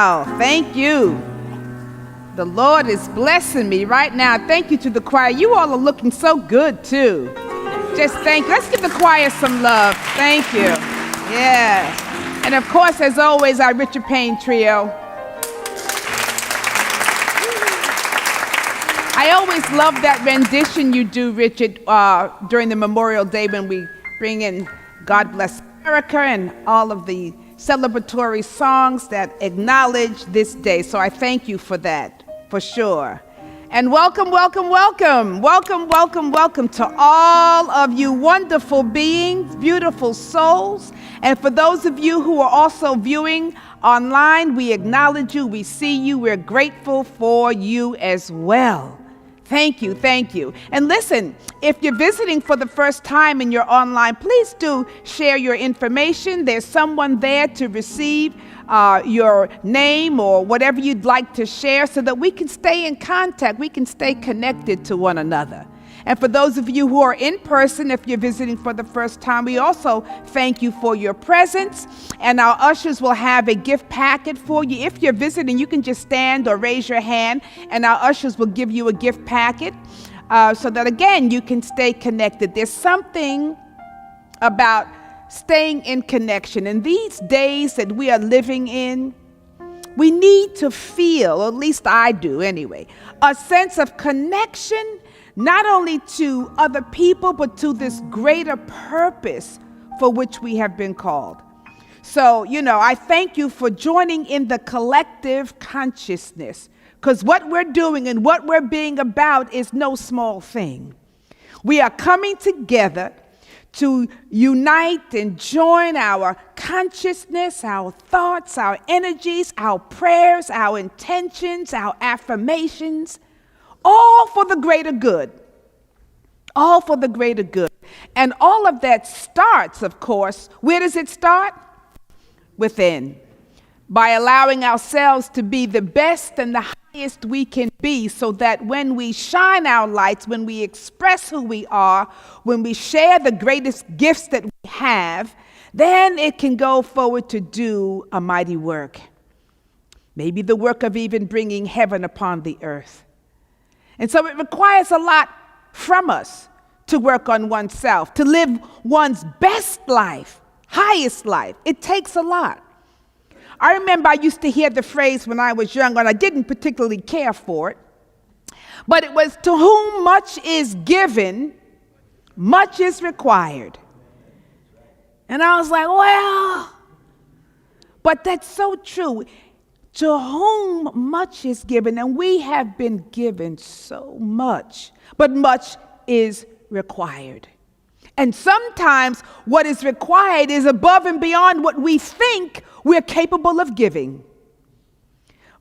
Wow, thank you. The Lord is blessing me right now. Thank you to the choir. You all are looking so good too. Just thank you. Let's give the choir some love. Thank you. Yes. And of course, as always, our Richard Payne trio. I always love that rendition you do, Richard, during the Memorial Day when we bring in God Bless America and all of the celebratory songs that acknowledge this day. So I thank you for that, for sure. And welcome, welcome, welcome, welcome, welcome, welcome to all of you wonderful beings, beautiful souls. And for those of you who are also viewing online, we acknowledge you, we see you, we're grateful for you as well. Thank you, thank you. And listen, if you're visiting for the first time and you're online, please do share your information. There's someone there to receive your name or whatever you'd like to share so that we can stay in contact, we can stay connected to one another. And for those of you who are in person, if you're visiting for the first time, we also thank you for your presence. And our ushers will have a gift packet for you. If you're visiting, you can just stand or raise your hand, and our ushers will give you a gift packet so that, again, you can stay connected. There's something about staying in connection. In these days that we are living in, we need to feel, or at least I do anyway, a sense of connection, not only to other people, but to this greater purpose for which we have been called. So, I thank you for joining in the collective consciousness, because what we're doing and what we're being about is no small thing. We are coming together to unite and join our consciousness, our thoughts, our energies, our prayers, our intentions, our affirmations, all for the greater good. All for the greater good. And all of that starts, of course, where does it start? Within. By allowing ourselves to be the best and the highest we can be, so that when we shine our lights, when we express who we are, when we share the greatest gifts that we have, then it can go forward to do a mighty work. Maybe the work of even bringing heaven upon the earth. And so it requires a lot from us to work on oneself, to live one's best life, highest life. It takes a lot. I remember I used to hear the phrase when I was young, and I didn't particularly care for it, but it was, to whom much is given, much is required. And I was like, well, but that's so true. To whom much is given, and we have been given so much, but much is required. And sometimes what is required is above and beyond what we think we're capable of giving.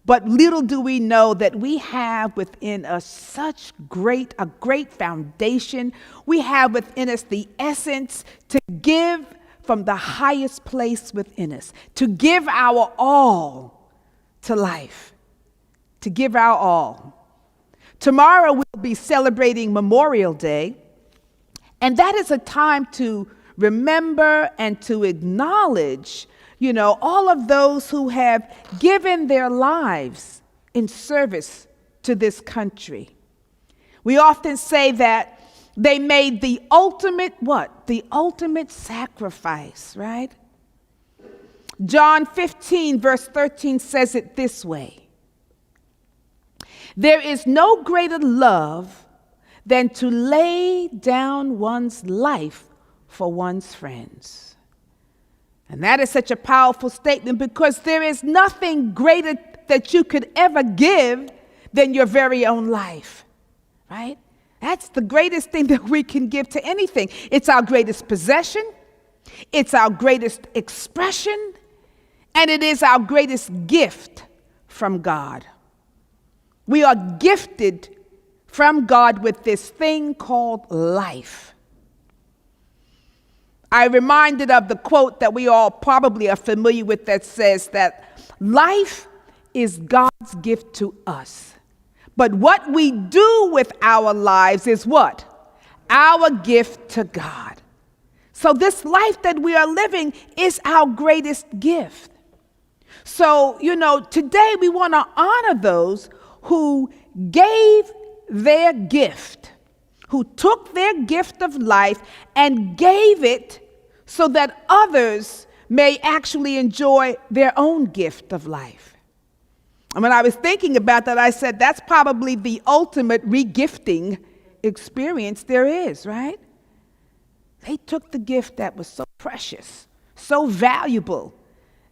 But little do we know that we have within us a great foundation. We have within us the essence to give from the highest place within us, to give our all to life, to give our all. Tomorrow we'll be celebrating Memorial Day, and that is a time to remember and to acknowledge, all of those who have given their lives in service to this country. We often say that they made the ultimate what? The ultimate sacrifice, right? John 15, verse 13 says it this way: there is no greater love than to lay down one's life for one's friends. And that is such a powerful statement, because there is nothing greater that you could ever give than your very own life, right? That's the greatest thing that we can give to anything. It's our greatest possession. It's our greatest expression. And it is our greatest gift from God. We are gifted from God with this thing called life. I'm reminded of the quote that we all probably are familiar with that says that life is God's gift to us. But what we do with our lives is what? Our gift to God. So this life that we are living is our greatest gift. So, today we want to honor those who gave their gift, who took their gift of life and gave it so that others may actually enjoy their own gift of life. And when I was thinking about that, I said, that's probably the ultimate regifting experience there is, right? They took the gift that was so precious, so valuable,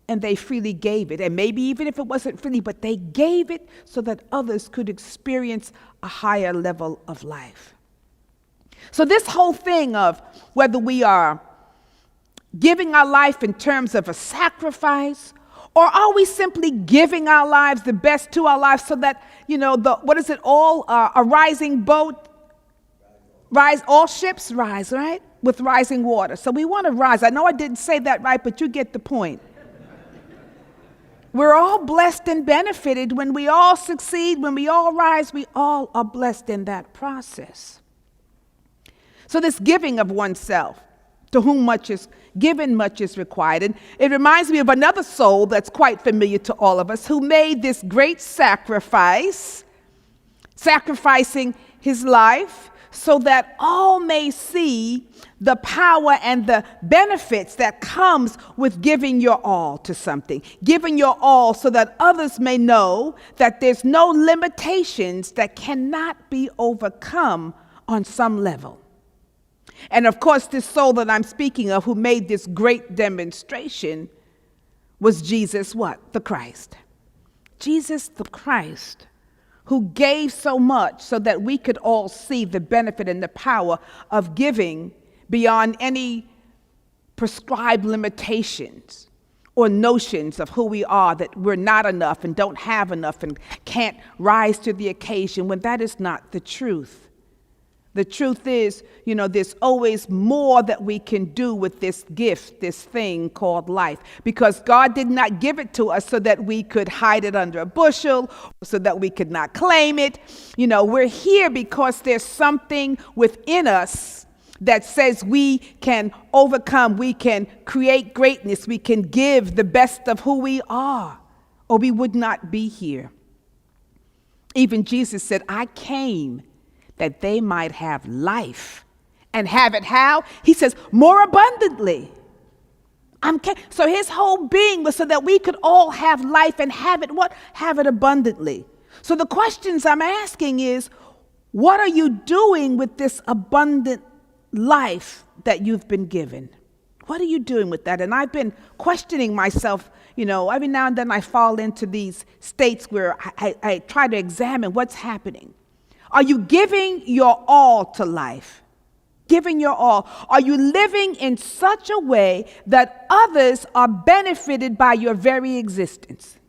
and they freely gave it. And maybe even if it wasn't freely, but they gave it so that others could experience a higher level of life. So this whole thing of whether we are giving our life in terms of a sacrifice, or are we simply giving our lives, the best to our lives, so that, a rising boat, all ships rise, right? With rising water. So we want to rise. I know I didn't say that right, but you get the point. We're all blessed and benefited when we all succeed, when we all rise, we all are blessed in that process. So this giving of oneself, to whom much is given, much is required. And it reminds me of another soul that's quite familiar to all of us, who made this great sacrifice, sacrificing his life so that all may see the power and the benefits that comes with giving your all to something, giving your all so that others may know that there's no limitations that cannot be overcome on some level. And of course, this soul that I'm speaking of who made this great demonstration was Jesus, what? The Christ. Jesus the Christ, who gave so much so that we could all see the benefit and the power of giving beyond any prescribed limitations or notions of who we are, that we're not enough and don't have enough and can't rise to the occasion, when that is not the truth. The truth is, there's always more that we can do with this gift, this thing called life, because God did not give it to us so that we could hide it under a bushel, so that we could not claim it. We're here because there's something within us that says we can overcome, we can create greatness, we can give the best of who we are, or we would not be here. Even Jesus said, I came that they might have life, and have it how? He says, more abundantly. So his whole being was so that we could all have life and have it what? Have it abundantly. So the questions I'm asking is, what are you doing with this abundant life that you've been given? What are you doing with that? And I've been questioning myself, every now and then I fall into these states where I try to examine what's happening. Are you giving your all to life? Giving your all? Are you living in such a way that others are benefited by your very existence?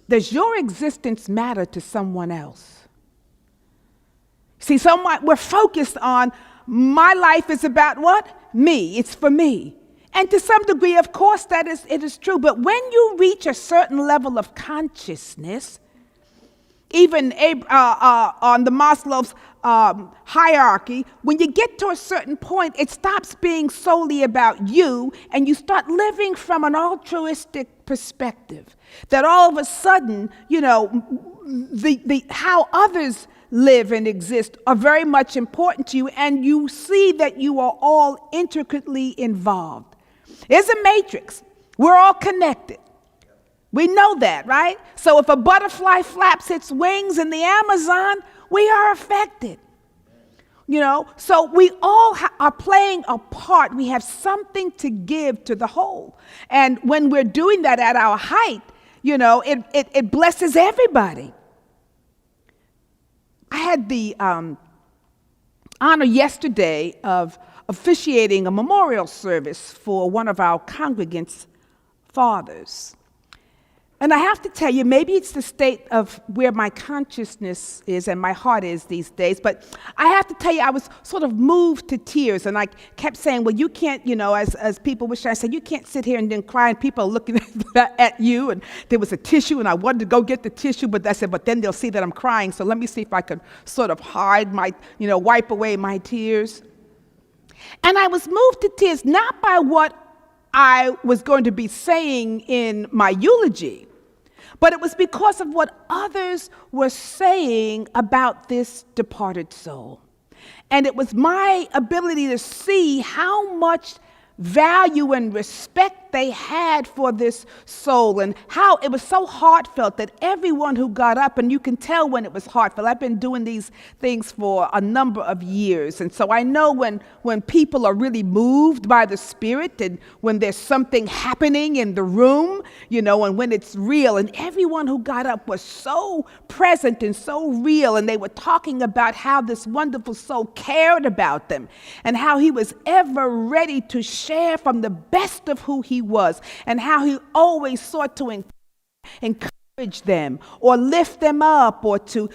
Does your existence matter to someone else? See, we're focused on my life is about what? Me. It's for me. And to some degree, of course, it is true. But when you reach a certain level of consciousness, even on the Maslow's hierarchy, when you get to a certain point, it stops being solely about you, and you start living from an altruistic perspective. That all of a sudden, the how others live and exist are very much important to you, and you see that you are all intricately involved. It's a matrix. We're all connected. We know that, right? So if a butterfly flaps its wings in the Amazon, we are affected. So we all are playing a part. We have something to give to the whole. And when we're doing that at our height, it blesses everybody. I had the honor yesterday of officiating a memorial service for one of our congregants' fathers. And I have to tell you, maybe it's the state of where my consciousness is and my heart is these days, but I have to tell you, I was sort of moved to tears, and I kept saying, well, you can't, as people wish I said, you can't sit here and then cry, and people are looking at you, and there was a tissue, and I wanted to go get the tissue, but I said, but then they'll see that I'm crying, so let me see if I could sort of hide my, wipe away my tears. And I was moved to tears, not by what I was going to be saying in my eulogy, but it was because of what others were saying about this departed soul. And it was my ability to see how much value and respect they had for this soul, and how it was so heartfelt that everyone who got up, and you can tell when it was heartfelt. I've been doing these things for a number of years, and so I know when people are really moved by the Spirit, and when there's something happening in the room, and when it's real. And everyone who got up was so present and so real, and they were talking about how this wonderful soul cared about them, and how he was ever ready to share from the best of who he was, and how he always sought to encourage them or lift them up, or to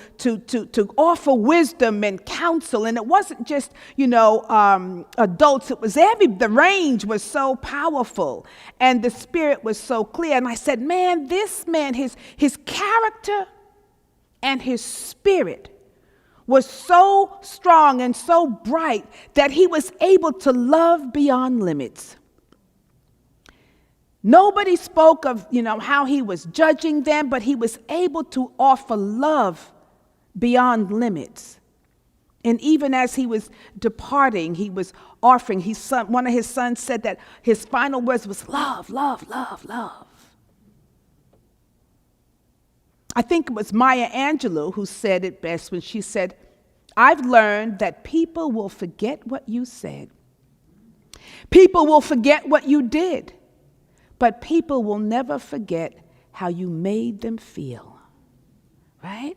offer wisdom and counsel. And it wasn't just adults, it was the range was so powerful, and the Spirit was so clear. And I said, man, this man, his character and his spirit was so strong and so bright that he was able to love beyond limits. Nobody spoke of, how he was judging them, but he was able to offer love beyond limits. And even as he was departing, he was offering. One of his sons said that his final words was love, love, love, love. I think it was Maya Angelou who said it best when she said, I've learned that people will forget what you said. People will forget what you did. But people will never forget how you made them feel, right?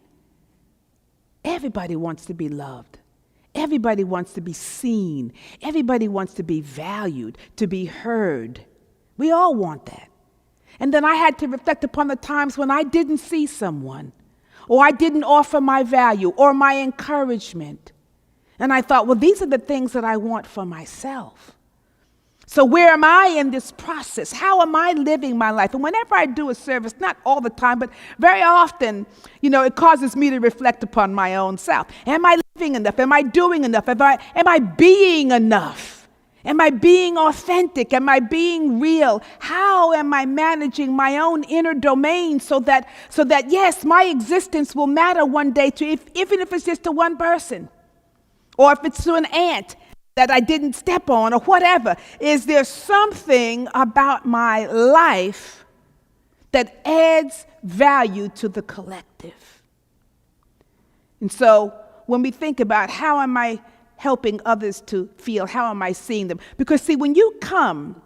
Everybody wants to be loved. Everybody wants to be seen. Everybody wants to be valued, to be heard. We all want that. And then I had to reflect upon the times when I didn't see someone, or I didn't offer my value or my encouragement. And I thought, well, these are the things that I want for myself. So where am I in this process? How am I living my life? And whenever I do a service, not all the time, but very often, it causes me to reflect upon my own self. Am I living enough? Am I doing enough? Am I being enough? Am I being authentic? Am I being real? How am I managing my own inner domain so that yes, my existence will matter one day to, even if it's just to one person, or if it's to an ant that I didn't step on, or whatever. Is there something about my life that adds value to the collective? And so when we think about how am I helping others to feel, how am I seeing them? Because see, when you come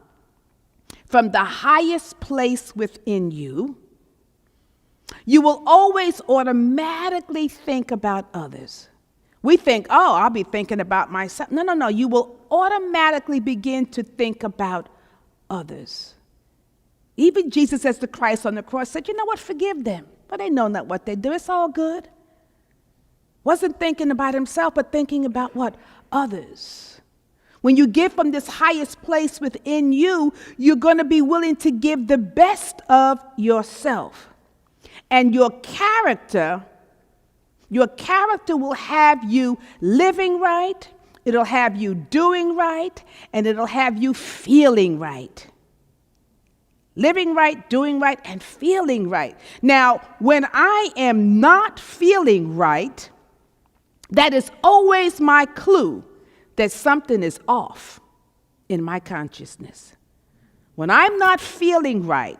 from the highest place within you, you will always automatically think about others. We think, oh, I'll be thinking about myself. No. You will automatically begin to think about others. Even Jesus, as the Christ on the cross, said, you know what, forgive them. But they know not what they do. It's all good. Wasn't thinking about himself, but thinking about what? Others. When you give from this highest place within you, you're going to be willing to give the best of yourself. And your character will have you living right, it'll have you doing right, and it'll have you feeling right. Living right, doing right, and feeling right. Now, when I am not feeling right, that is always my clue that something is off in my consciousness. When I'm not feeling right,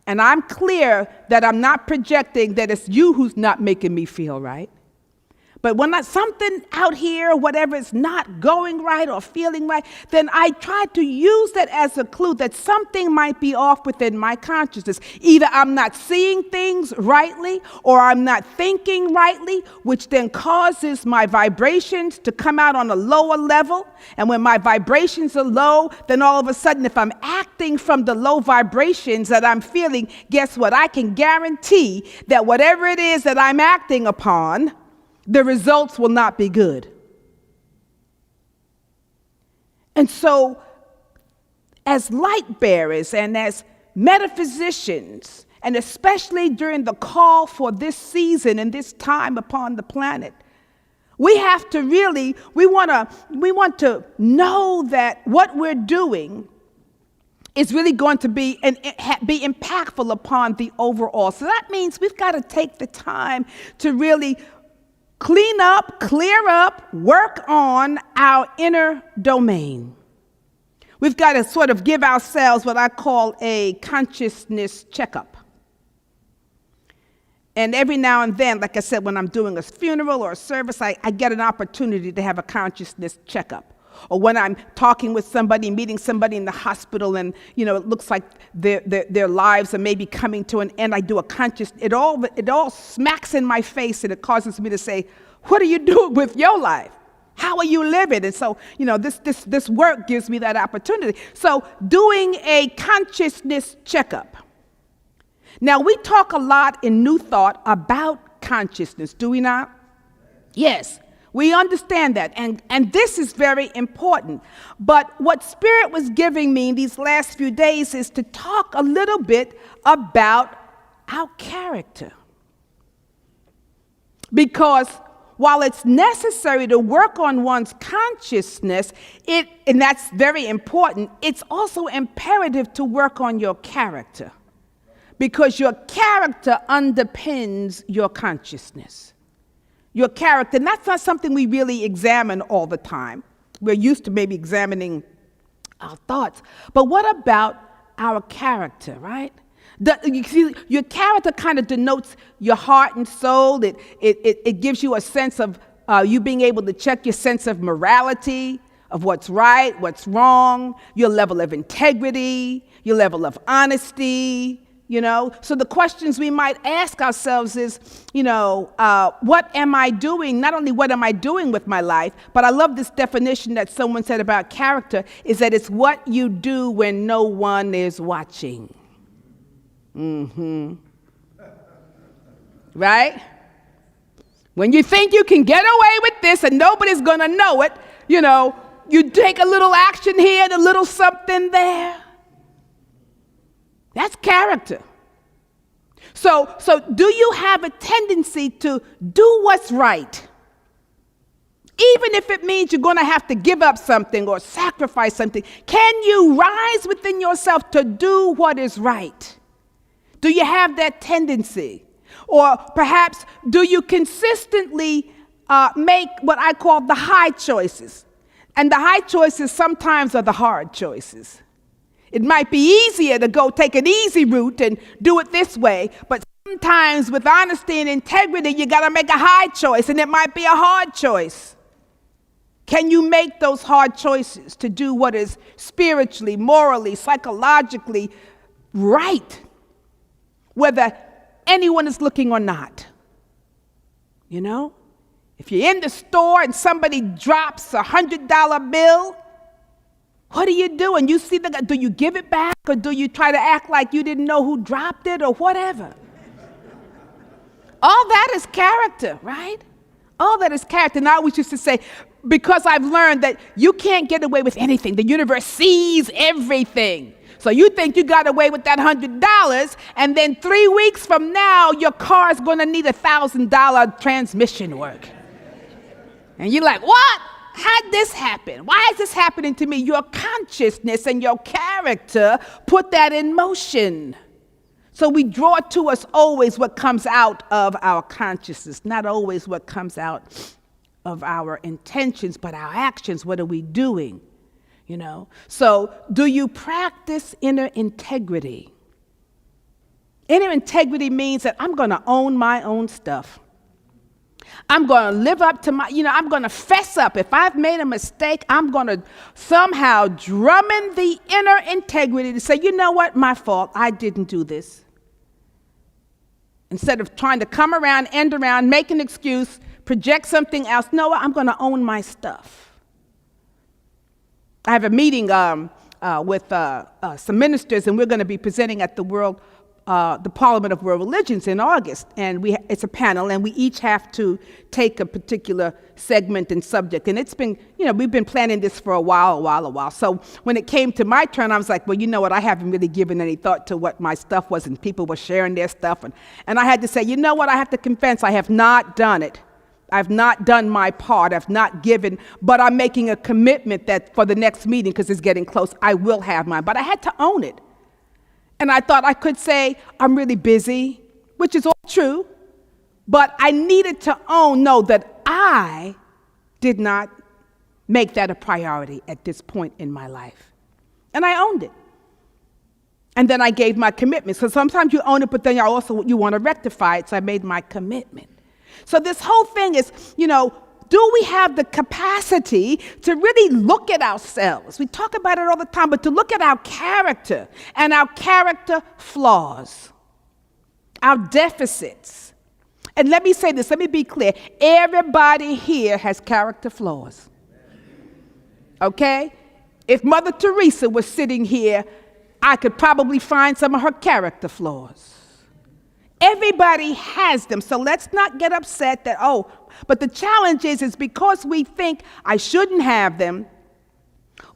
and I'm clear that I'm not projecting that it's you who's not making me feel right, but when something out here or whatever is not going right or feeling right, then I try to use that as a clue that something might be off within my consciousness. Either I'm not seeing things rightly, or I'm not thinking rightly, which then causes my vibrations to come out on a lower level. And when my vibrations are low, then all of a sudden, if I'm acting from the low vibrations that I'm feeling, guess what? I can guarantee that whatever it is that I'm acting upon, the results will not be good. And so, as light bearers and as metaphysicians, and especially during the call for this season and this time upon the planet, we have to we want to know that what we're doing is really going to be be impactful upon the overall. So that means we've got to take the time to really clean up, clear up, work on our inner domain. We've got to sort of give ourselves what I call a consciousness checkup. And every now and then, like I said, when I'm doing a funeral or a service, I get an opportunity to have a consciousness checkup. Or when I'm talking with somebody, meeting somebody in the hospital, and it looks like their lives are maybe coming to an end, I do a conscious. It all smacks in my face, and it causes me to say, "What are you doing with your life? How are you living?" And so, this work gives me that opportunity. So, doing a consciousness checkup. Now, we talk a lot in New Thought about consciousness, do we not? Yes. We understand that, and this is very important. But what Spirit was giving me these last few days is to talk a little bit about our character. Because while it's necessary to work on one's consciousness, and that's very important, it's also imperative to work on your character. Because your character underpins your consciousness. Your character, and that's not something we really examine all the time. We're used to maybe examining our thoughts. But what about our character, right? You see, your character kind of denotes your heart and soul. It gives you a sense of you being able to check your sense of morality, of what's right, what's wrong, your level of integrity, your level of honesty. So the questions we might ask ourselves is, what am I doing? Not only what am I doing with my life, but I love this definition that someone said about character, is that it's what you do when no one is watching. Right? When you think you can get away with this and nobody's going to know it, you take a little action here and a little something there. That's character. So do you have a tendency to do what's right? Even if it means you're going to have to give up something or sacrifice something, can you rise within yourself to do what is right? Do you have that tendency? Or perhaps do you consistently make what I call the high choices? And the high choices sometimes are the hard choices. It might be easier to go take an easy route and do it this way, but sometimes with honesty and integrity, you got to make a high choice, and it might be a hard choice. Can you make those hard choices to do what is spiritually, morally, psychologically right, whether anyone is looking or not? If you're in the store and somebody drops $100 bill, what do you do? And you see do you give it back, or do you try to act like you didn't know who dropped it, or whatever? All that is character, right? All that is character. And I always used to say, because I've learned that you can't get away with anything. The universe sees everything. So you think you got away with that $100, and then 3 weeks from now, your car is going to need $1,000 transmission work. And you're like, what? How'd this happen? Why is this happening to me? Your consciousness and your character put that in motion. So we draw to us always what comes out of our consciousness, not always what comes out of our intentions, but our actions. What are we doing? So do you practice inner integrity? Inner integrity means that I'm going to own my own stuff. I'm going to live up to I'm going to fess up. If I've made a mistake, I'm going to somehow drum in the inner integrity to say, you know what, my fault, I didn't do this. Instead of trying to come around, end around, make an excuse, project something else, no, I'm going to own my stuff. I have a meeting with some ministers, and we're going to be presenting at the Parliament of World Religions in August, and it's a panel, and we each have to take a particular segment and subject, and it's been, we've been planning this for a while. So when it came to my turn, I was like, well, you know what, I haven't really given any thought to what my stuff was, and people were sharing their stuff, and I had to say, you know what, I have to confess, I have not done it. I've not done my part. I've not given, but I'm making a commitment that for the next meeting, because it's getting close, I will have mine. But I had to own it. And I thought I could say, I'm really busy, which is all true. But I needed to know that I did not make that a priority at this point in my life. And I owned it. And then I gave my commitment. So sometimes you own it, but then you want to rectify it. So I made my commitment. So this whole thing is, do we have the capacity to really look at ourselves? We talk about it all the time, but to look at our character and our character flaws, our deficits. And let me say this, let me be clear. Everybody here has character flaws. Okay? If Mother Teresa was sitting here, I could probably find some of her character flaws. Everybody has them, so let's not get upset that, but the challenge is because we think I shouldn't have them,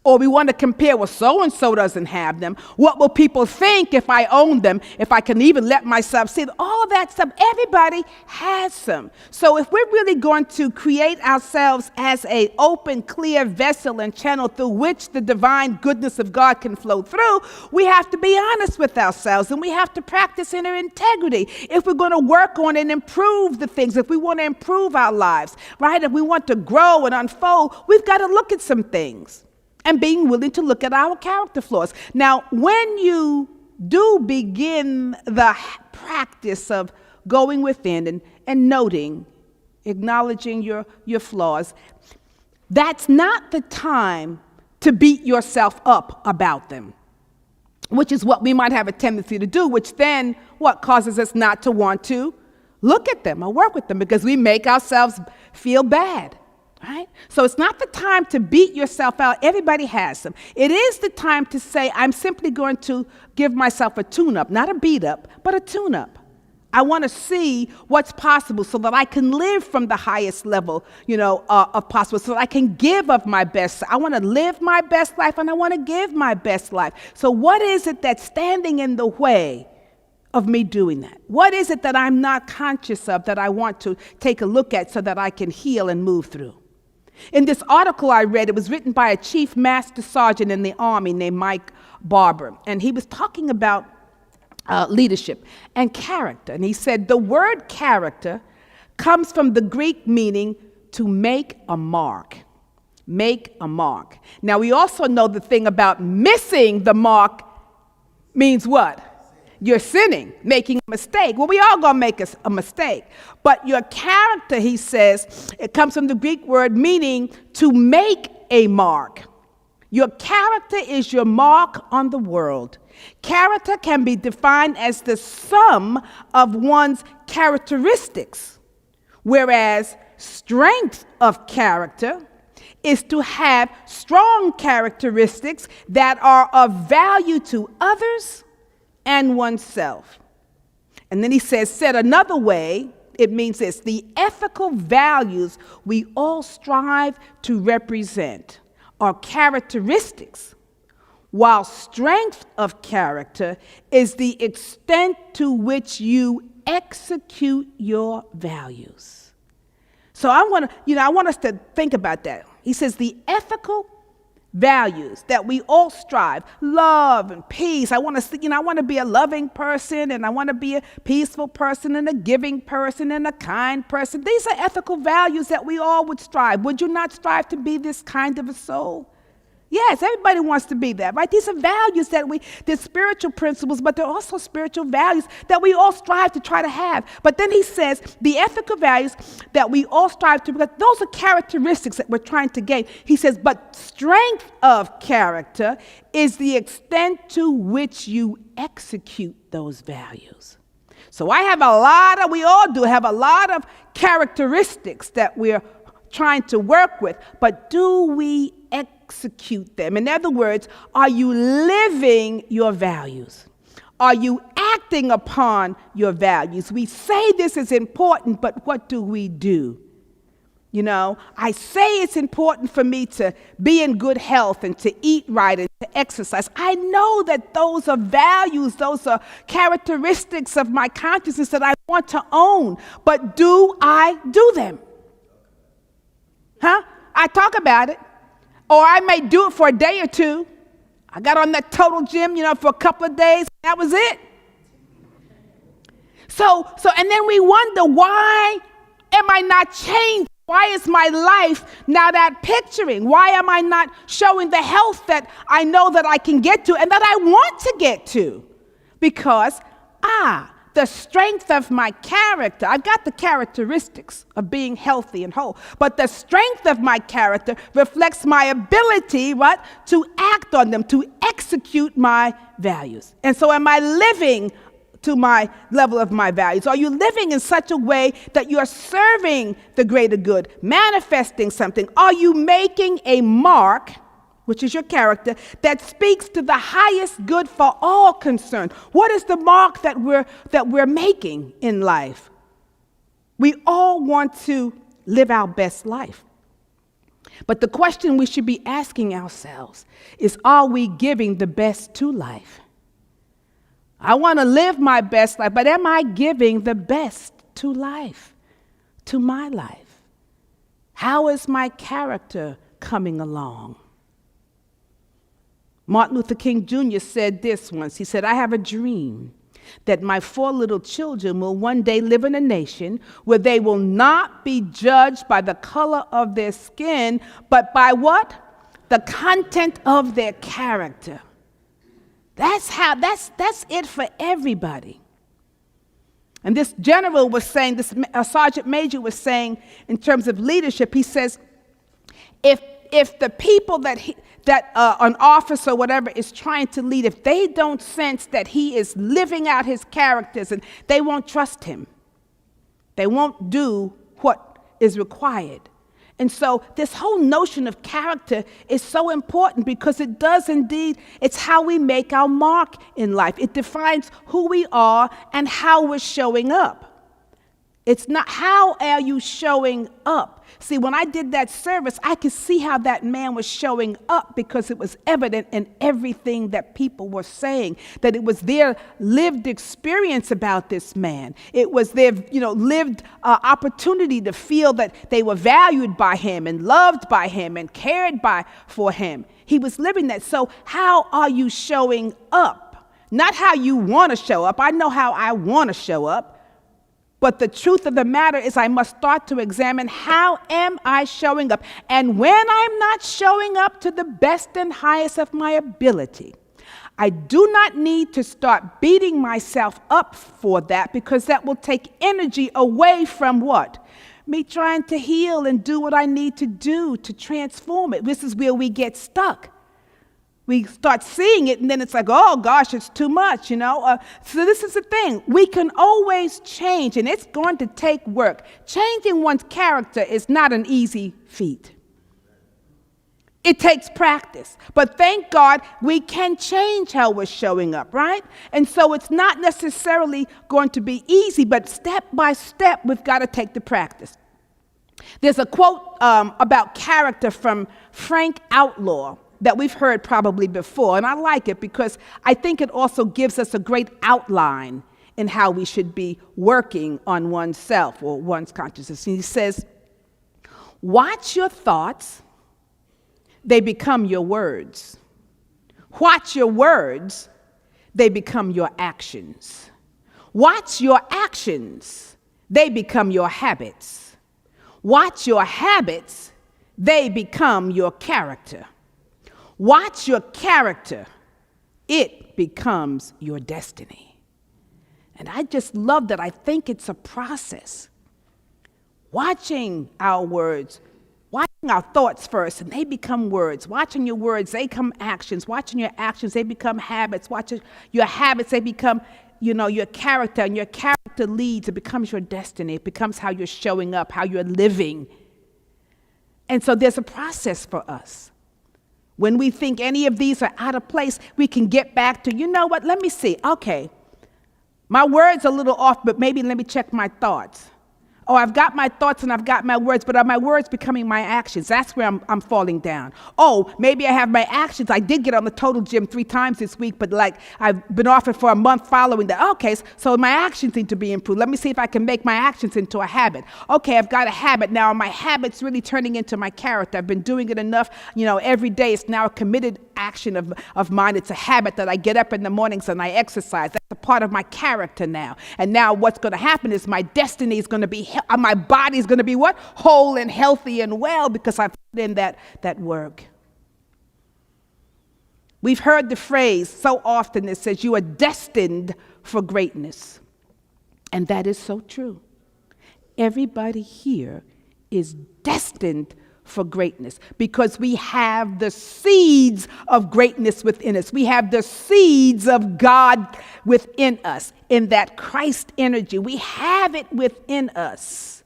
or we want to compare, well, so-and-so doesn't have them. What will people think if I own them, if I can even let myself see them? All of that stuff, everybody has them. So if we're really going to create ourselves as an open, clear vessel and channel through which the divine goodness of God can flow through, we have to be honest with ourselves, and we have to practice inner integrity. If we're going to work on and improve the things, if we want to improve our lives, right? If we want to grow and unfold, we've got to look at some things. And being willing to look at our character flaws. Now, when you do begin the practice of going within and noting, acknowledging your flaws, that's not the time to beat yourself up about them, which is what we might have a tendency to do, which then what causes us not to want to look at them or work with them, because we make ourselves feel bad. Right? So it's not the time to beat yourself out. Everybody has them. It is the time to say, I'm simply going to give myself a tune-up, not a beat-up, but a tune-up. I want to see what's possible so that I can live from the highest level, of possible, so that I can give of my best. I want to live my best life, and I want to give my best life. So what is it that's standing in the way of me doing that? What is it that I'm not conscious of that I want to take a look at so that I can heal and move through? In this article I read, it was written by a chief master sergeant in the Army named Mike Barber, and he was talking about leadership and character. And he said the word character comes from the Greek meaning to make a mark. Make a mark. Now, we also know the thing about missing the mark means what? You're sinning, making a mistake. Well, we all gonna make a mistake. But your character, he says, it comes from the Greek word meaning to make a mark. Your character is your mark on the world. Character can be defined as the sum of one's characteristics, whereas strength of character is to have strong characteristics that are of value to others and oneself. And then he says, said another way, it means this: the ethical values we all strive to represent are characteristics, while strength of character is the extent to which you execute your values. So I want us to think about that. He says the ethical values that we all strive, love and peace. I want to be a loving person, and I want to be a peaceful person, and a giving person, and a kind person. These are ethical values that we all would strive. Would you not strive to be this kind of a soul? Yes, everybody wants to be that, right? These are values they're spiritual principles, but they're also spiritual values that we all strive to try to have. But then he says the ethical values that we all strive to, because those are characteristics that we're trying to gain. He says, but strength of character is the extent to which you execute those values. So we all do have a lot of characteristics that we're trying to work with, but do we execute them? In other words, are you living your values? Are you acting upon your values? We say this is important, but what do we do? I say it's important for me to be in good health and to eat right and to exercise. I know that those are values, those are characteristics of my consciousness that I want to own, but do I do them? Huh? I talk about it. Or I may do it for a day or two. I got on that total gym, for a couple of days. That was it. So, and then we wonder, why am I not changed? Why is my life now that picturing? Why am I not showing the health that I know that I can get to and that I want to get to? Because, the strength of my character, I've got the characteristics of being healthy and whole, but the strength of my character reflects my ability, to act on them, to execute my values. And so am I living to my level of my values? Are you living in such a way that you are serving the greater good, manifesting something? Are you making a mark, which is your character, that speaks to the highest good for all concerned? What is the mark that we're making in life? We all want to live our best life. But the question we should be asking ourselves is, are we giving the best to life? I want to live my best life, but am I giving the best to life, to my life? How is my character coming along? Martin Luther King Jr. said this once. He said, I have a dream that my 4 little children will one day live in a nation where they will not be judged by the color of their skin, but by what? The content of their character. That's it for everybody. And this general was saying, this sergeant major was saying, in terms of leadership, he says, if the people that an officer or whatever is trying to lead, if they don't sense that he is living out his characters, and they won't trust him, they won't do what is required. And so this whole notion of character is so important, because it does indeed, it's how we make our mark in life. It defines who we are and how we're showing up. It's not, how are you showing up? See, when I did that service, I could see how that man was showing up, because it was evident in everything that people were saying, that it was their lived experience about this man. It was their, lived opportunity to feel that they were valued by him and loved by him and cared for him. He was living that. So how are you showing up? Not how you want to show up. I know how I want to show up. But the truth of the matter is, I must start to examine, how am I showing up? And when I'm not showing up to the best and highest of my ability, I do not need to start beating myself up for that, because that will take energy away from what? Me trying to heal and do what I need to do to transform it. This is where we get stuck. We start seeing it, and then it's like, oh gosh, it's too much, So this is the thing. We can always change, and it's going to take work. Changing one's character is not an easy feat. It takes practice. But thank God we can change how we're showing up, right? And so it's not necessarily going to be easy, but step by step, we've got to take the practice. There's a quote about character from Frank Outlaw that we've heard probably before, and I like it because I think it also gives us a great outline in how we should be working on oneself or one's consciousness. And he says, watch your thoughts, they become your words. Watch your words, they become your actions. Watch your actions, they become your habits. Watch your habits, they become your character. Watch your character, it becomes your destiny. And I just love that. I think it's a process. Watching our words, watching our thoughts first, and they become words. Watching your words, they become actions. Watching your actions, they become habits. Watching your habits, they become, your character, and your character leads. It becomes your destiny. It becomes how you're showing up, how you're living. And so there's a process for us. When we think any of these are out of place, we can get back to, let me see. Okay, my words are a little off, but maybe let me check my thoughts. Oh, I've got my thoughts and I've got my words, but are my words becoming my actions? That's where I'm falling down. Oh, maybe I have my actions. I did get on the total gym 3 times this week, but like I've been off it for a month following that. Okay, so my actions need to be improved. Let me see if I can make my actions into a habit. Okay, I've got a habit. Now my habit's really turning into my character. I've been doing it enough, every day. It's now a committed action of mine. It's a habit that I get up in the mornings and I exercise. That's a part of my character now. And now what's going to happen is my destiny is going to be, my body is going to be what? Whole and healthy and well, because I've put in that work. We've heard the phrase so often that says you are destined for greatness. And that is so true. Everybody here is destined for greatness because we have the seeds of greatness within us. We have the seeds of God within us, in that Christ energy. We have it within us,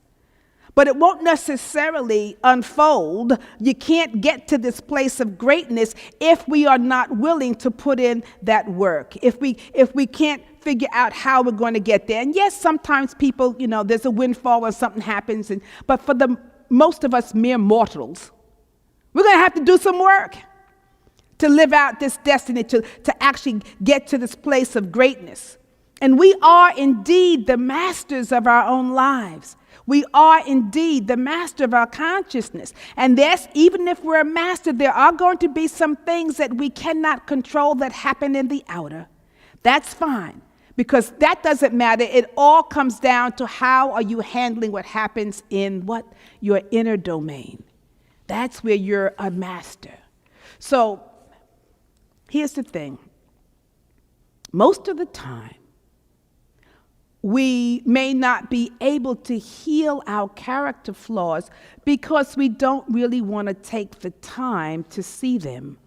but it won't necessarily unfold. You can't get to this place of greatness if we are not willing to put in that work. If we can't figure out how we're going to get there. And yes, sometimes people, there's a windfall or something happens, but for the most of us mere mortals, we're going to have to do some work to live out this destiny, to actually get to this place of greatness. And we are indeed the masters of our own lives. We are indeed the master of our consciousness. And even if we're a master, there are going to be some things that we cannot control that happen in the outer. That's fine, because that doesn't matter. It all comes down to how are you handling what happens in your inner domain. That's where you're a master. So here's the thing. Most of the time, we may not be able to heal our character flaws because we don't really want to take the time to see them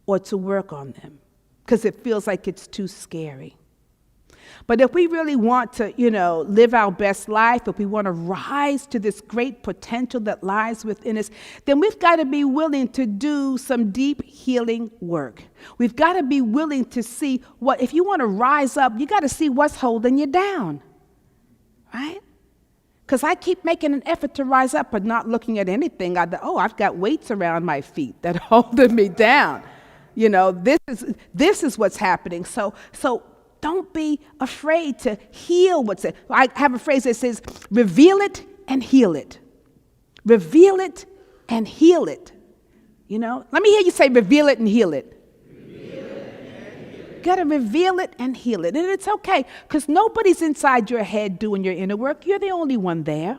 or to work on them, because it feels like it's too scary. But if we really want to, live our best life, if we want to rise to this great potential that lies within us, then we've got to be willing to do some deep healing work. We've got to be willing to see if you want to rise up, you got to see what's holding you down, right? Because I keep making an effort to rise up, but not looking at anything. I've got weights around my feet that are holding me down. This is what's happening. So don't be afraid to heal what's there. I have a phrase that says, reveal it and heal it. Reveal it and heal it. Let me hear you say, reveal it and heal it. You got to reveal it and heal it. And it's okay, because nobody's inside your head doing your inner work. You're the only one there.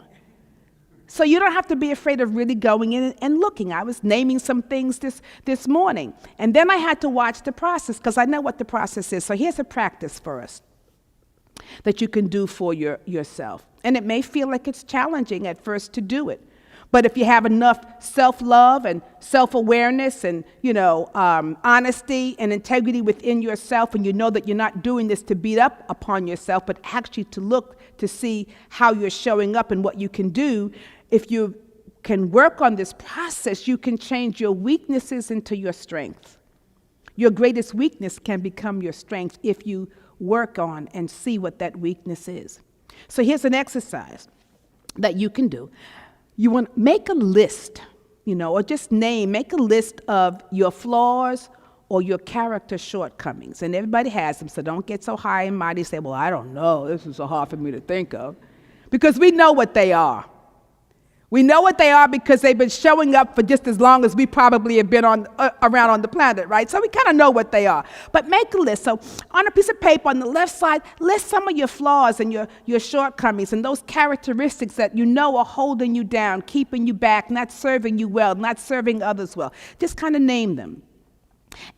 So you don't have to be afraid of really going in and looking. I was naming some things this morning. And then I had to watch the process because I know what the process is. So here's a practice for us that you can do for yourself. And it may feel like it's challenging at first to do it. But if you have enough self-love and self-awareness and, honesty and integrity within yourself, and you know that you're not doing this to beat up upon yourself, but actually to look to see how you're showing up and what you can do, if you can work on this process, you can change your weaknesses into your strength. Your greatest weakness can become your strength if you work on and see what that weakness is. So here's an exercise that you can do. You want to make a list, or just make a list of your flaws or your character shortcomings. And everybody has them, so don't get so high and mighty and say, well, I don't know. This is so hard for me to think of. Because we know what they are. We know what they are because they've been showing up for just as long as we probably have been around on the planet, right? So we kind of know what they are. But make a list. So on a piece of paper on the left side, list some of your flaws and your shortcomings and those characteristics that you know are holding you down, keeping you back, not serving you well, not serving others well. Just kind of name them.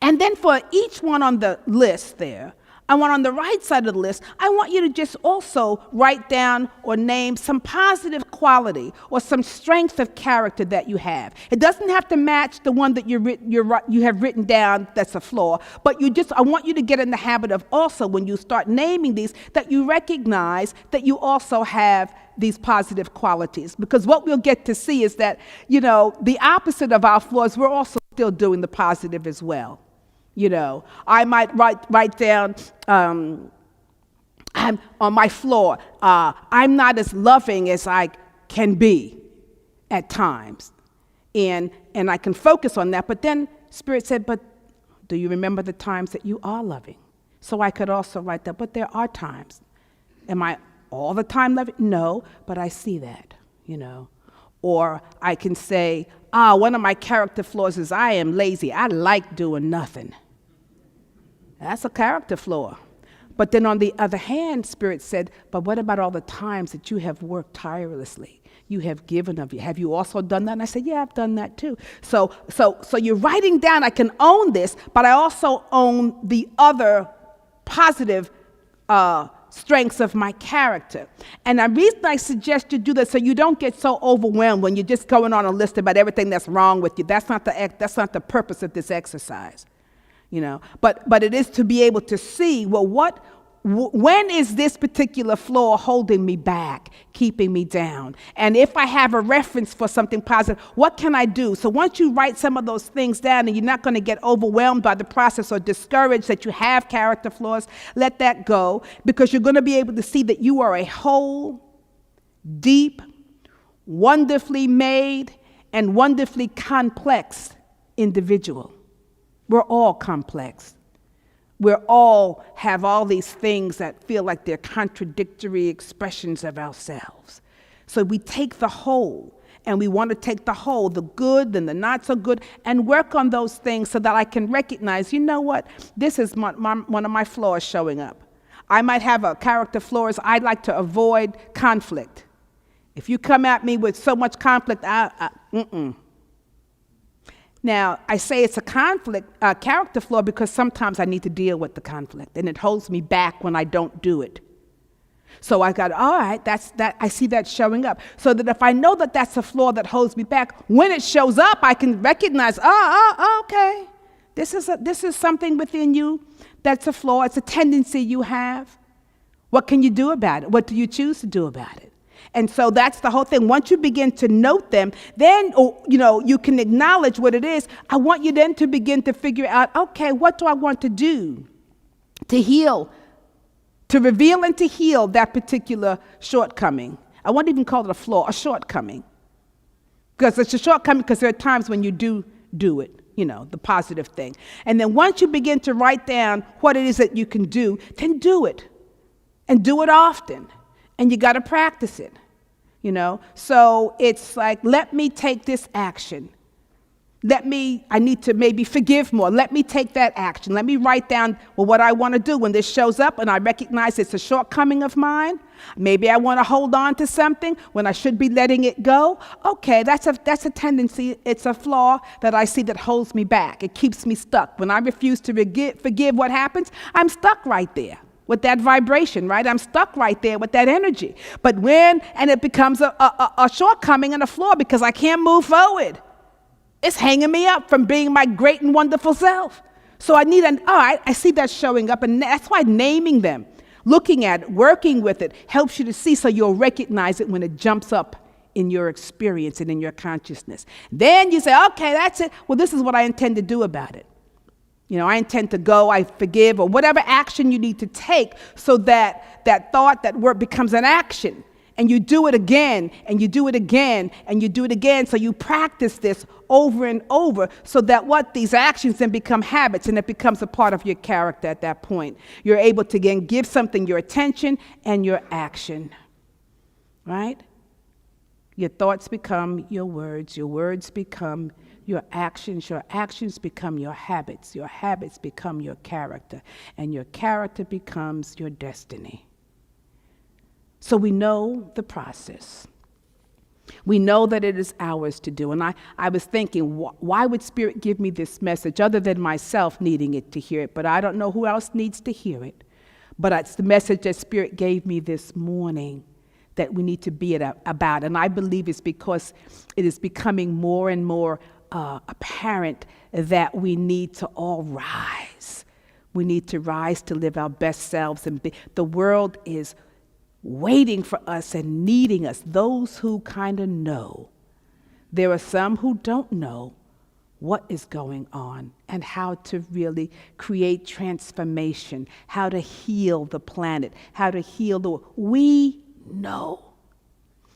And then for each one on the list there, I want on the right side of the list, I want you to just also write down or name some positive quality or some strength of character that you have. It doesn't have to match the one that you have written down that's a flaw, but I want you to get in the habit of also, when you start naming these, that you recognize that you also have these positive qualities. Because what we'll get to see is that, the opposite of our flaws, we're also still doing the positive as well. I might write down I'm on my flaw. I'm not as loving as I can be at times. And I can focus on that. But then Spirit said, but do you remember the times that you are loving? So I could also write that, but there are times. Am I all the time loving? No, but I see that, Or I can say, one of my character flaws is I am lazy. I like doing nothing. That's a character flaw. But then on the other hand, Spirit said, but what about all the times that you have worked tirelessly? You have given of you. Have you also done that? And I said, yeah, I've done that too. So you're writing down, I can own this, but I also own the other positive strengths of my character. And the reason I suggest you do that so you don't get so overwhelmed when you're just going on a list about everything that's wrong with you. That's not the purpose of this exercise. But it is to be able to see, well, when is this particular flaw holding me back, keeping me down? And if I have a reference for something positive, what can I do? So once you write some of those things down and you're not going to get overwhelmed by the process or discouraged that you have character flaws, let that go, because you're going to be able to see that you are a whole, deep, wonderfully made, and wonderfully complex individual. We're all complex. We all have all these things that feel like they're contradictory expressions of ourselves. So we take the whole, and we want to take the whole, the good and the not so good, and work on those things so that I can recognize, you know what, this is one of my flaws showing up. I might have a character flaw is I like to avoid conflict. If you come at me with so much conflict, Now, I say it's a character flaw because sometimes I need to deal with the conflict, and it holds me back when I don't do it. So I got, all right, I see that showing up. So that if I know that that's a flaw that holds me back, when it shows up, I can recognize, okay, this is something within you that's a flaw. It's a tendency you have. What can you do about it? What do you choose to do about it? And so that's the whole thing. Once you begin to note them, then, you can acknowledge what it is. I want you then to begin to figure out, okay, what do I want to do to heal, to reveal and to heal that particular shortcoming? I won't even call it a flaw, a shortcoming. Because it's a shortcoming because there are times when you do it, the positive thing. And then once you begin to write down what it is that you can do, then do it. And do it often. And you got to practice it. So it's like, let me take this action. I need to maybe forgive more. Let me take that action. Let me write down, what I want to do when this shows up and I recognize it's a shortcoming of mine. Maybe I want to hold on to something when I should be letting it go. Okay, that's a tendency. It's a flaw that I see that holds me back. It keeps me stuck. When I refuse to forgive, what happens? I'm stuck right there with that vibration, right? I'm stuck right there with that energy. But and it becomes a shortcoming and a flaw because I can't move forward. It's hanging me up from being my great and wonderful self. So I see that showing up, and that's why naming them, looking at it, working with it, helps you to see so you'll recognize it when it jumps up in your experience and in your consciousness. Then you say, okay, that's it. Well, this is what I intend to do about it. I intend to go, I forgive, or whatever action you need to take so that that thought, that word becomes an action. And you do it again, and you do it again, and you do it again. So you practice this over and over so that these actions then become habits, and it becomes a part of your character at that point. You're able to again give something your attention and your action, right? Your thoughts become your words become your actions become your habits become your character, and your character becomes your destiny. So we know the process. We know that it is ours to do. And I was thinking, why would Spirit give me this message other than myself needing it to hear it? But I don't know who else needs to hear it. But it's the message that Spirit gave me this morning that we need to be about. And I believe it's because it is becoming more and more apparent that we need to all rise. We need to rise to live our best selves. And the world is waiting for us and needing us, those who kind of know. There are some who don't know what is going on and how to really create transformation, how to heal the planet, how to heal the world. We know.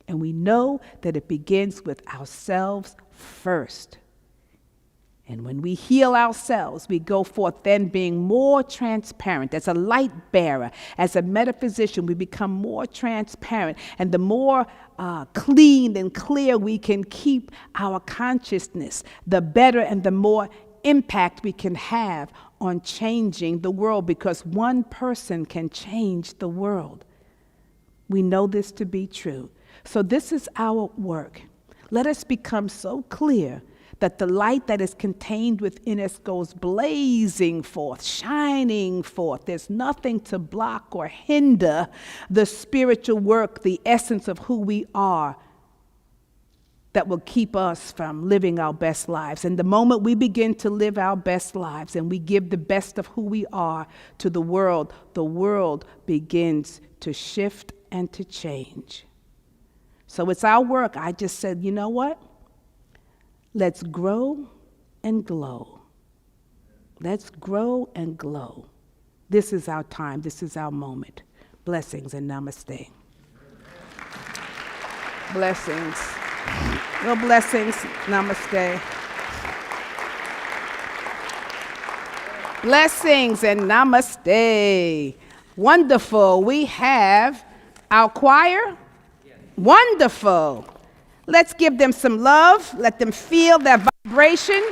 And we know that it begins with ourselves first. And when we heal ourselves, we go forth then being more transparent. As a light bearer, as a metaphysician, we become more transparent. And the more clean and clear we can keep our consciousness, the better and the more impact we can have on changing the world, because one person can change the world. We know this to be true. So this is our work. Let us become so clear that the light that is contained within us goes blazing forth, shining forth. There's nothing to block or hinder the spiritual work, the essence of who we are, that will keep us from living our best lives. And the moment we begin to live our best lives and we give the best of who we are to the world begins to shift and to change. So it's our work. I just said, you know what? Let's grow and glow. Let's grow and glow. This is our time. This is our moment. Blessings and namaste. Blessings. Well, blessings. Namaste. Blessings and namaste. Wonderful. We have our choir. Wonderful. Let's give them some love. Let them feel that vibration.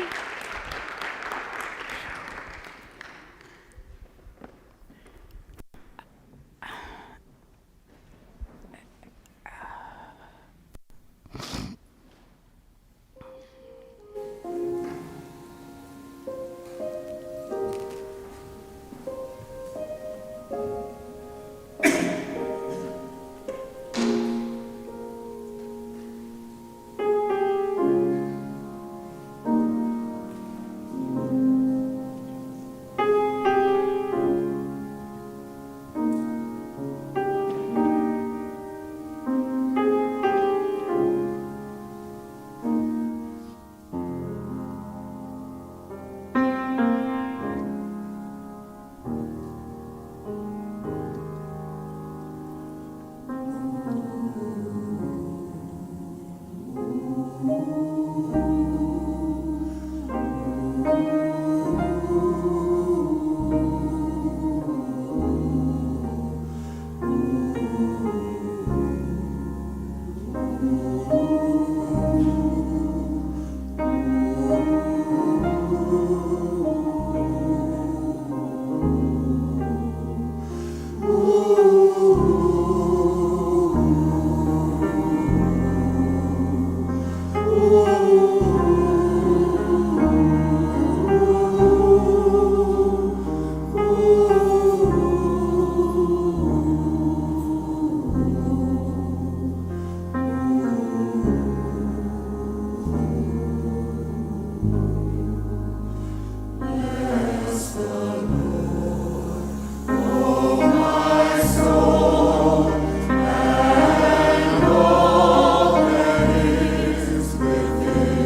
Within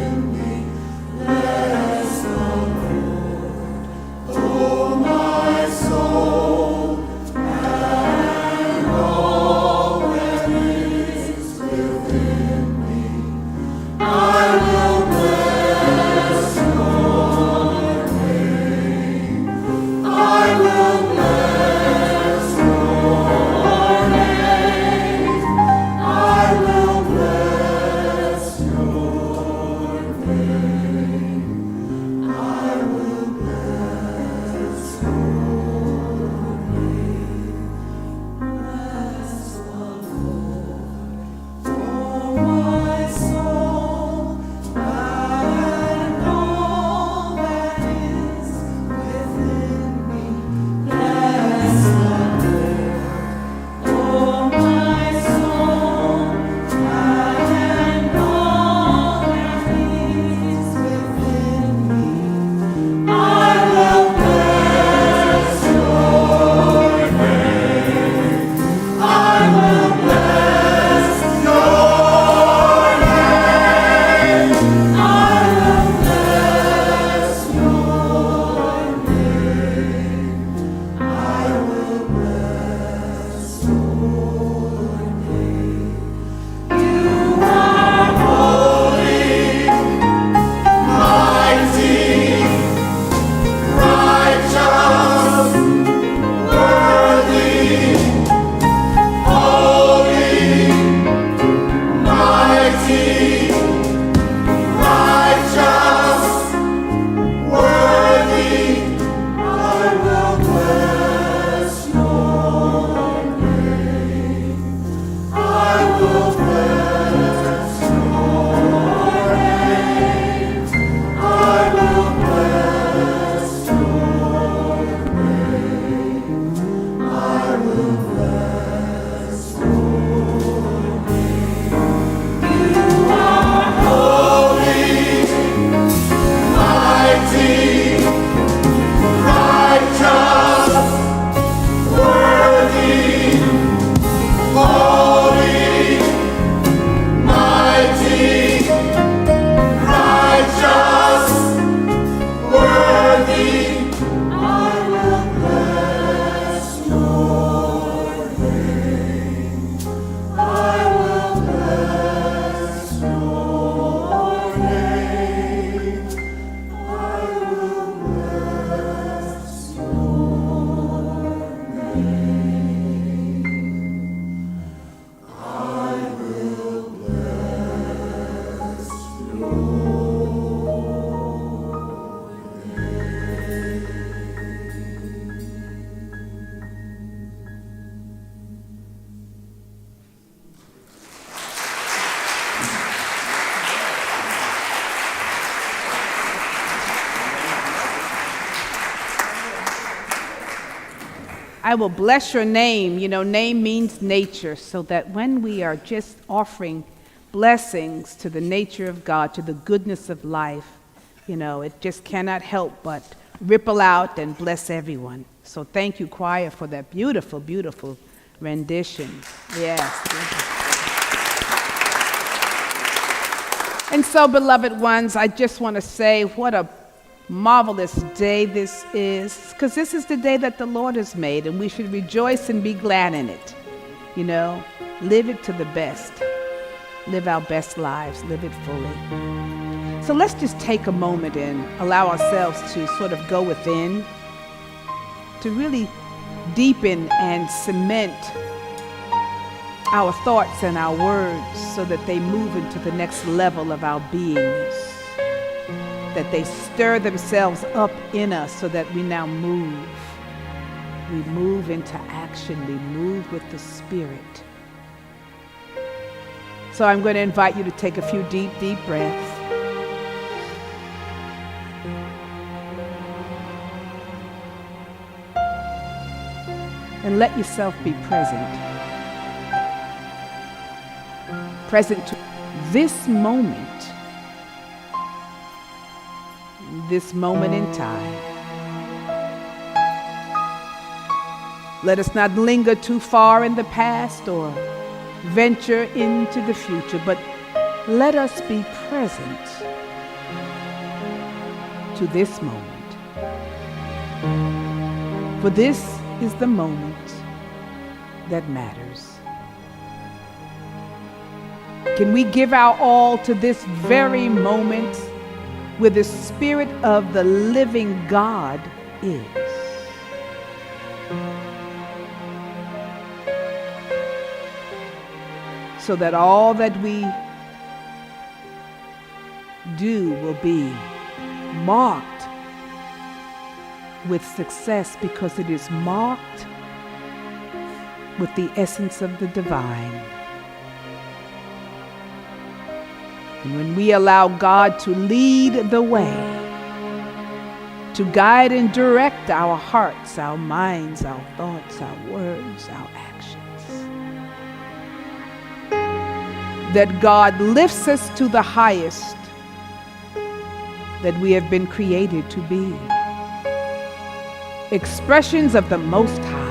I will bless your name. You know, name means nature, so that when we are just offering blessings to the nature of God, to the goodness of life, you know, it just cannot help but ripple out and bless everyone. So thank you, choir, for that beautiful, beautiful rendition. Yes. And so, beloved ones, I just want to say what a marvelous day this is, because this is the day that the Lord has made, and we should rejoice and be glad in it. You know, live it to the best. Live our best lives. Live it fully. So let's just take a moment and allow ourselves to sort of go within, to really deepen and cement our thoughts and our words so that they move into the next level of our beingness, that they stir themselves up in us so that we now move. We move into action. We move with the Spirit. So I'm going to invite you to take a few deep, deep breaths. And let yourself be present. Present to this moment in time. Let us not linger too far in the past or venture into the future, but let us be present to this moment. For this is the moment that matters. Can we give our all to this very moment where the Spirit of the living God is? So that all that we do will be marked with success, because it is marked with the essence of the divine. And when we allow God to lead the way, to guide and direct our hearts, our minds, our thoughts, our words, our actions, that God lifts us to the highest that we have been created to be. Expressions of the Most High.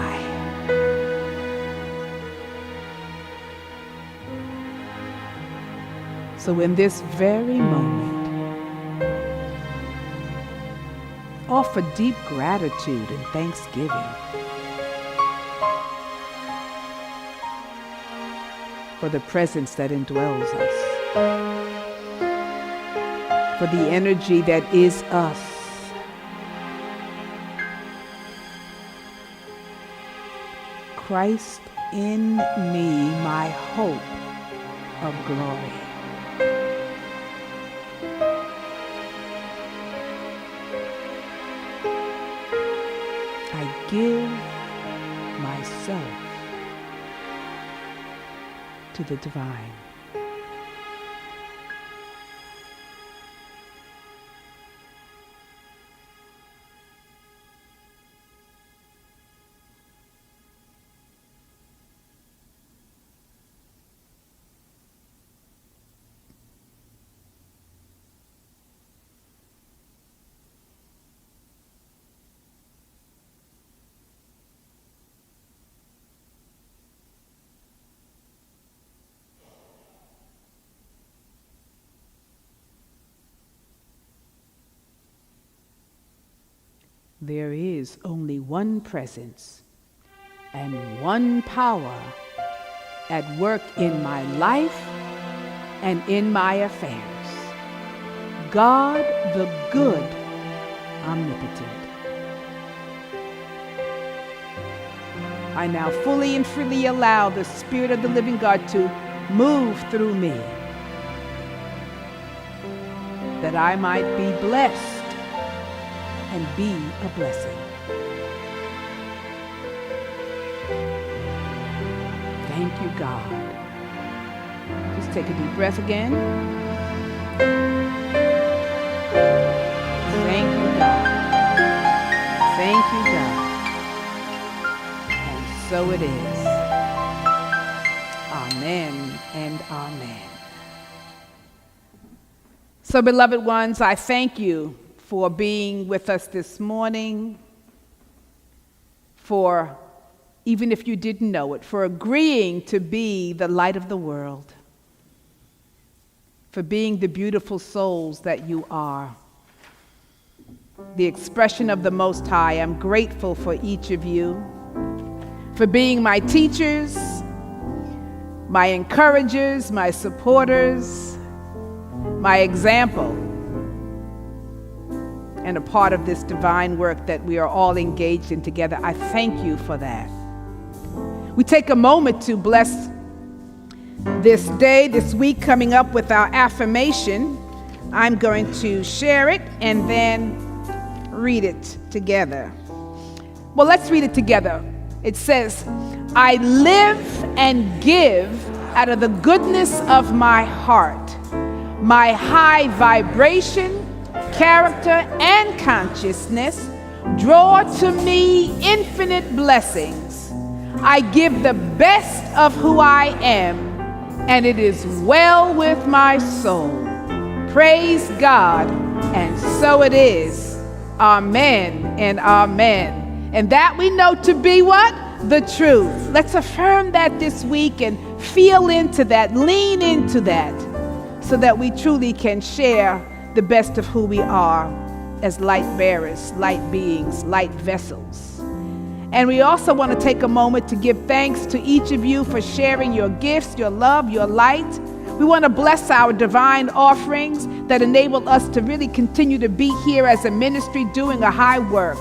So in this very moment, offer deep gratitude and thanksgiving for the presence that indwells us, for the energy that is us. Christ in me, my hope of glory. I give myself to the divine. There is only one presence and one power at work in my life and in my affairs. God the good, omnipotent. I now fully and freely allow the Spirit of the living God to move through me, that I might be blessed and be a blessing. Thank you, God. Just take a deep breath again. Thank you, God. Thank you, God. so it is. Amen and amen. So, beloved ones, I thank you for being with us this morning, for, even if you didn't know it, for agreeing to be the light of the world, for being the beautiful souls that you are, the expression of the Most High. I'm grateful for each of you, for being my teachers, my encouragers, my supporters, my example, and a part of this divine work that we are all engaged in together. I thank you for that. We take a moment to bless this day, this week coming up with our affirmation. I'm going to share it and then read it together. Well, let's read it together. It says, I live and give out of the goodness of my heart. My high vibration, character, and consciousness draw to me infinite blessings. I give the best of who I am, and it is well with my soul. Praise God, and so it is. Amen and amen. And that we know to be what? The truth. Let's affirm that this week and feel into that, lean into that, so that we truly can share the best of who we are as light bearers, light beings, light vessels. And we also want to take a moment to give thanks to each of you for sharing your gifts, your love, your light. We want to bless our divine offerings that enable us to really continue to be here as a ministry doing a high work.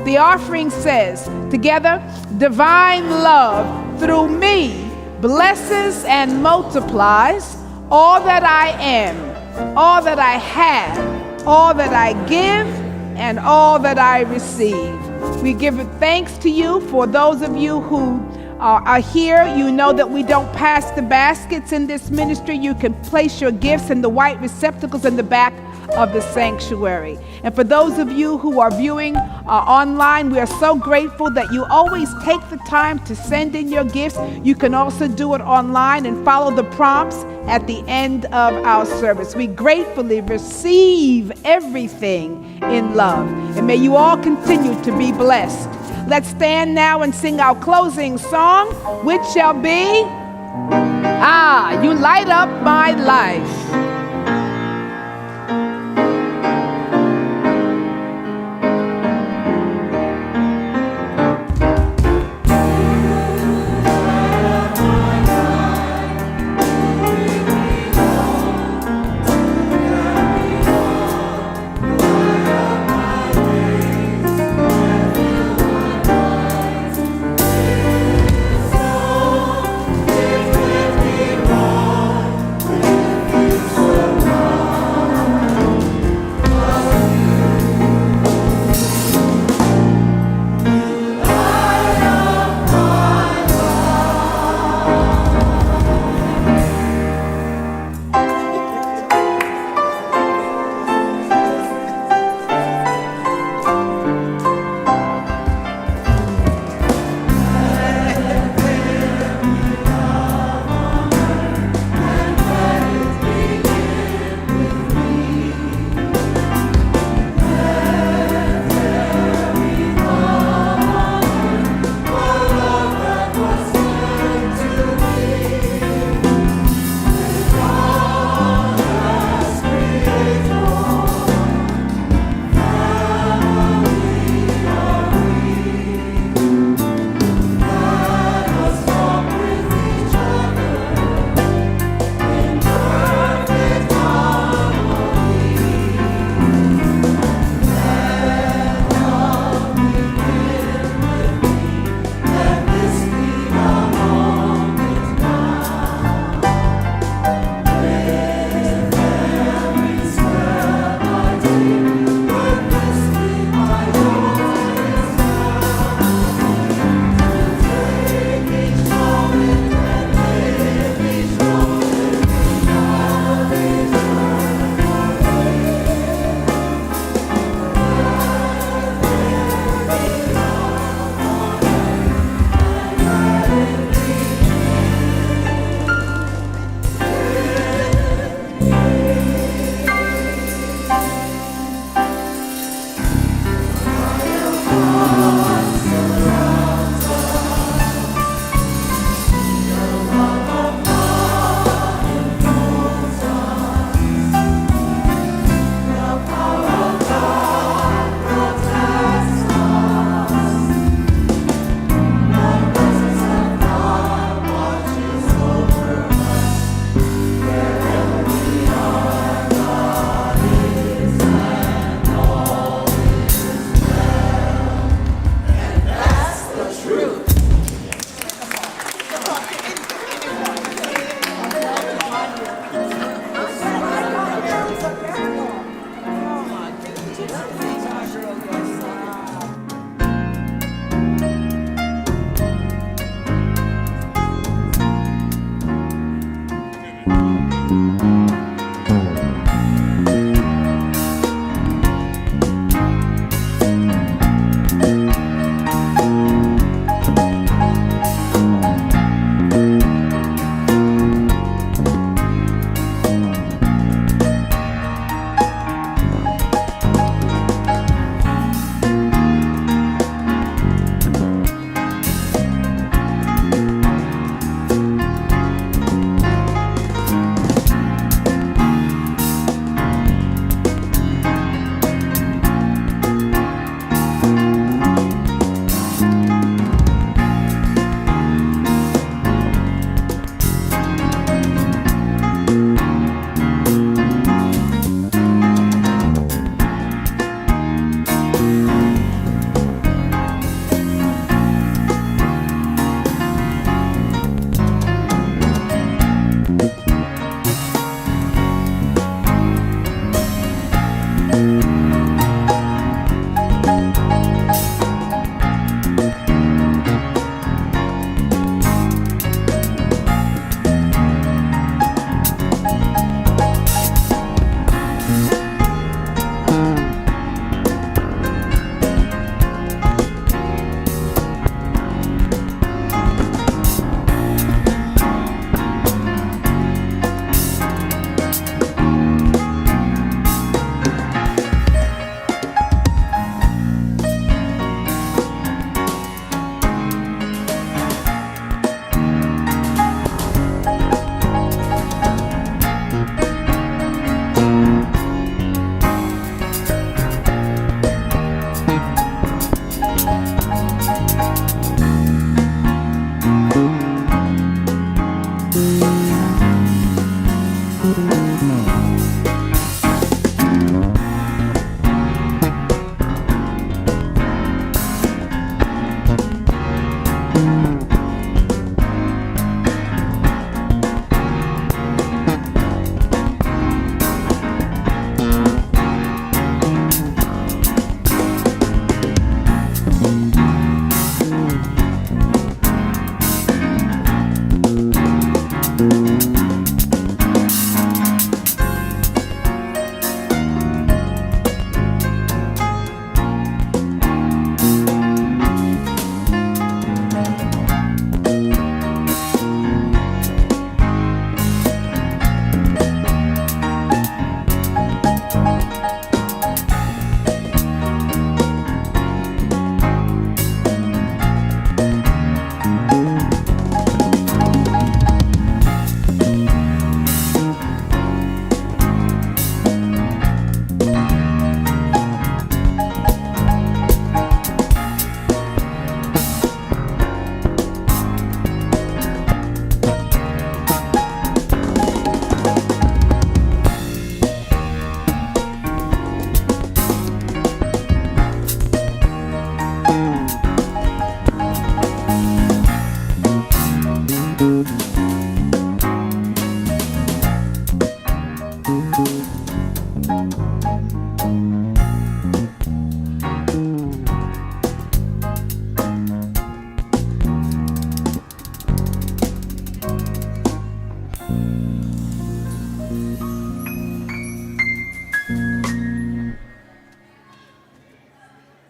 The offering says, together, divine love through me blesses and multiplies all that I am, all that I have, all that I give, and all that I receive. We give thanks to you. For those of you who are here, you know that we don't pass the baskets in this ministry. You can place your gifts in the white receptacles in the back of the sanctuary. And for those of you who are viewing online, we are so grateful that you always take the time to send in your gifts. You can also do it online and follow the prompts at the end of our service. We gratefully receive everything in love. And may you all continue to be blessed. Let's stand now and sing our closing song, which shall be, You Light Up My Life. So